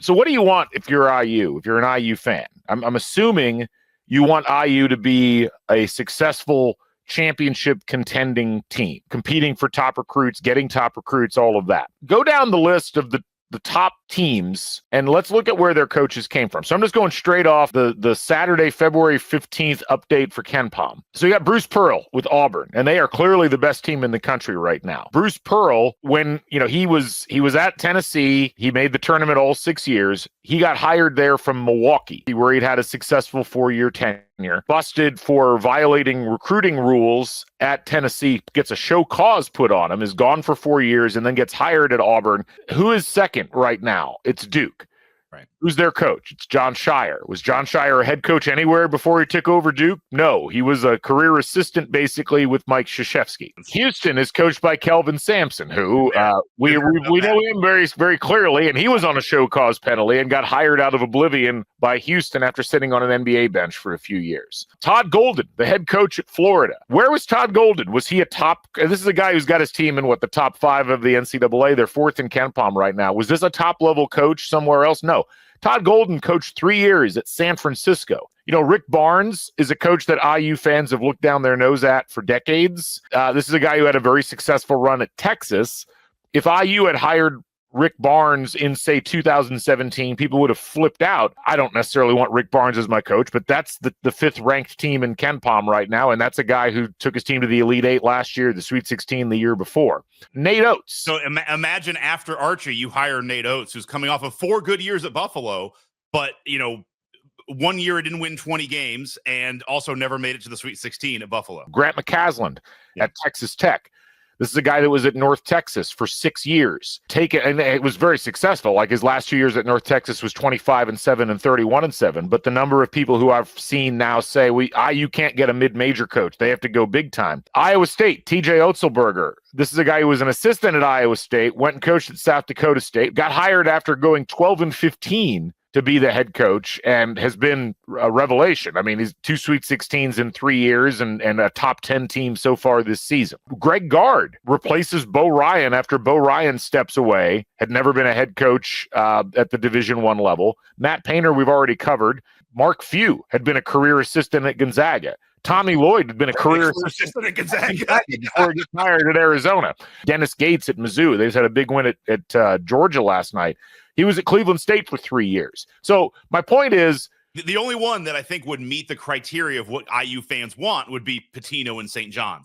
So what do you want if you're IU, if you're an IU fan? I'm assuming you want IU to be a successful championship contending team, competing for top recruits, getting top recruits, all of that. Go down the list of the top teams, and let's look at where their coaches came from. So I'm just going straight off the Saturday, February 15th update for KenPom. So you got Bruce Pearl with Auburn, and they are clearly the best team in the country right now. Bruce Pearl, when he was at Tennessee, he made the tournament all 6 years. He got hired there from Milwaukee, where he'd had a successful 4-year tenure. Busted for violating recruiting rules at Tennessee, gets a show cause put on him, is gone for 4 years, and then gets hired at Auburn. Who is second right now? It's Duke. Right. Who's their coach? It's John Shire. Was John Shire a head coach anywhere before he took over Duke? No, he was a career assistant basically with Mike Krzyzewski. Houston is coached by Kelvin Sampson, who we know him very, very clearly, and he was on a show cause penalty and got hired out of oblivion by Houston after sitting on an NBA bench for a few years. Todd Golden, the head coach at Florida. Where was Todd Golden? Was he a top? This is a guy who's got his team in the top 5 of the NCAA. They're 4th in KenPom right now. Was this a top level coach somewhere else? No. Todd Golden coached 3 years at San Francisco. Rick Barnes is a coach that IU fans have looked down their nose at for decades. This is a guy who had a very successful run at Texas. If IU had hired Rick Barnes in, say, 2017, people would have flipped out. I don't necessarily want Rick Barnes as my coach, but that's the 5th-ranked team in KenPom right now, and that's a guy who took his team to the Elite Eight last year, the Sweet 16 the year before. Nate Oates. So imagine after Archie, you hire Nate Oates, who's coming off of 4 good years at Buffalo, but, 1 year it didn't win 20 games and also never made it to the Sweet 16 at Buffalo. Grant McCasland at Texas Tech. This is a guy that was at North Texas for 6 years. And it was very successful. Like his last 2 years at North Texas was 25-7 and 31-7. But the number of people who I've seen now say, IU can't get a mid-major coach. They have to go big time. Iowa State, TJ Otzelberger. This is a guy who was an assistant at Iowa State, went and coached at South Dakota State, got hired after going 12-15 to be the head coach, and has been a revelation. I mean, he's 2 Sweet 16s in 3 years and a top 10 team so far this season. Greg Gard replaces Bo Ryan after Bo Ryan steps away, had never been a head coach at the Division I level. Matt Painter, we've already covered. Mark Few had been a career assistant at Gonzaga. Tommy Lloyd had been a career assistant at Gonzaga before he got hired at Arizona. Dennis Gates at Mizzou. They just had a big win at Georgia last night. He was at Cleveland State for 3 years. So my point is, the only one that I think would meet the criteria of what IU fans want would be Pitino and St. John's.